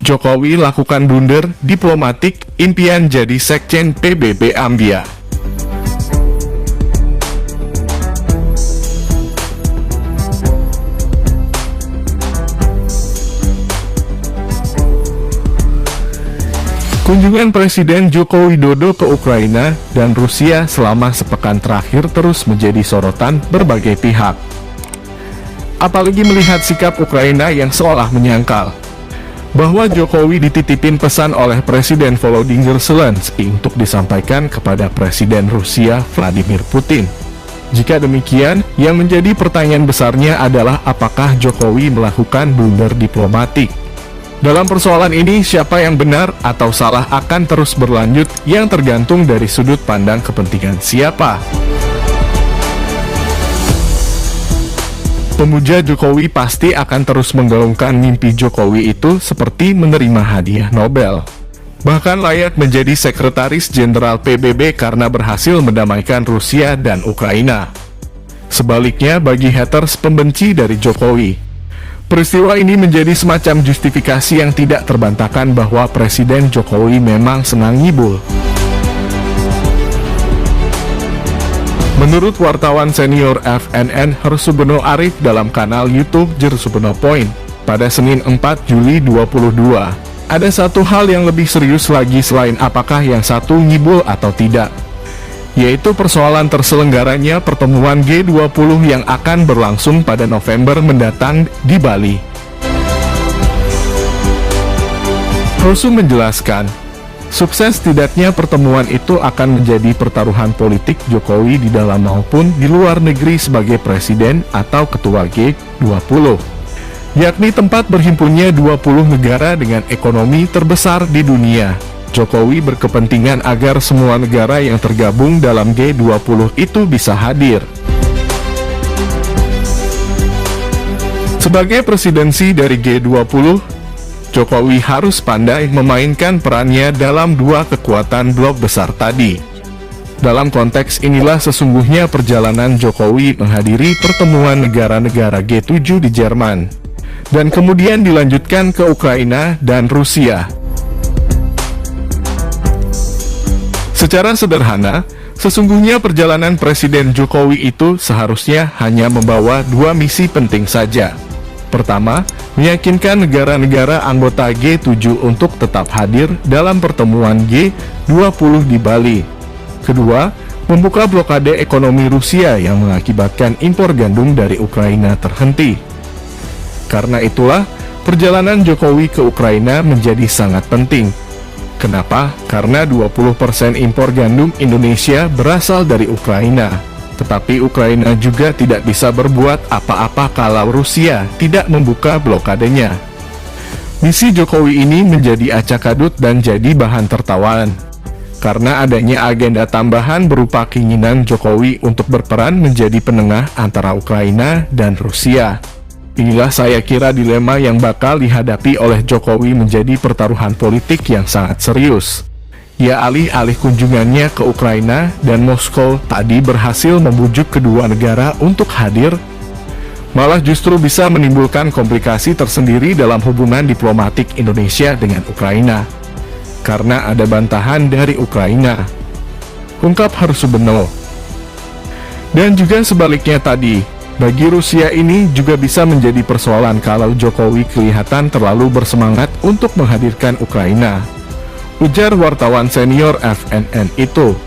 Jokowi lakukan blunder diplomatik, impian jadi sekjen PBB Ambia. Kunjungan Presiden Joko Widodo ke Ukraina dan Rusia selama sepekan terakhir terus menjadi sorotan berbagai pihak. Apalagi melihat sikap Ukraina yang seolah menyangkal bahwa Jokowi dititipin pesan oleh Presiden Volodymyr Zelensky untuk disampaikan kepada Presiden Rusia Vladimir Putin. Jika demikian, yang menjadi pertanyaan besarnya adalah apakah Jokowi melakukan blunder diplomatik. Dalam persoalan ini, siapa yang benar atau salah akan terus berlanjut yang tergantung dari sudut pandang kepentingan siapa. Pemuja Jokowi pasti akan terus menggaungkan mimpi Jokowi itu seperti menerima hadiah Nobel. Bahkan layak menjadi Sekretaris Jenderal PBB karena berhasil mendamaikan Rusia dan Ukraina. Sebaliknya bagi haters pembenci dari Jokowi, peristiwa ini menjadi semacam justifikasi yang tidak terbantahkan bahwa Presiden Jokowi memang senang ngibul. Menurut wartawan senior FNN Hersubeno Arif dalam kanal YouTube Jersubeno Point, pada Senin 4 Juli 2022, ada satu hal yang lebih serius lagi selain apakah yang satu ngibul atau tidak, yaitu persoalan terselenggaranya pertemuan G20 yang akan berlangsung pada November mendatang di Bali. Rosu menjelaskan, sukses tidaknya pertemuan itu akan menjadi pertaruhan politik Jokowi di dalam maupun di luar negeri sebagai presiden atau ketua G20, yakni tempat berhimpunnya 20 negara dengan ekonomi terbesar di dunia. Jokowi berkepentingan agar semua negara yang tergabung dalam G20 itu bisa hadir. Sebagai presidensi dari G20, Jokowi harus pandai memainkan perannya dalam dua kekuatan blok besar tadi. Dalam konteks inilah sesungguhnya perjalanan Jokowi menghadiri pertemuan negara-negara G7 di Jerman, dan kemudian dilanjutkan ke Ukraina dan Rusia. Secara sederhana, sesungguhnya perjalanan Presiden Jokowi itu seharusnya hanya membawa dua misi penting saja. Pertama, meyakinkan negara-negara anggota G7 untuk tetap hadir dalam pertemuan G20 di Bali. Kedua, membuka blokade ekonomi Rusia yang mengakibatkan impor gandum dari Ukraina terhenti. Karena itulah, perjalanan Jokowi ke Ukraina menjadi sangat penting. Kenapa? Karena 20% impor gandum Indonesia berasal dari Ukraina. Tetapi Ukraina juga tidak bisa berbuat apa-apa kalau Rusia tidak membuka blokadenya. Misi Jokowi ini menjadi acak adut dan jadi bahan tertawaan, karena adanya agenda tambahan berupa keinginan Jokowi untuk berperan menjadi penengah antara Ukraina dan Rusia. Inilah saya kira dilema yang bakal dihadapi oleh Jokowi menjadi pertaruhan politik yang sangat serius. Ya, alih-alih kunjungannya ke Ukraina dan Moskow tadi berhasil membujuk kedua negara untuk hadir, malah justru bisa menimbulkan komplikasi tersendiri dalam hubungan diplomatik Indonesia dengan Ukraina, karena ada bantahan dari Ukraina, ungkap Hersubeno. Dan juga sebaliknya tadi, bagi Rusia ini juga bisa menjadi persoalan kalau Jokowi kelihatan terlalu bersemangat untuk menghadirkan Ukraina, ujar wartawan senior FNN itu.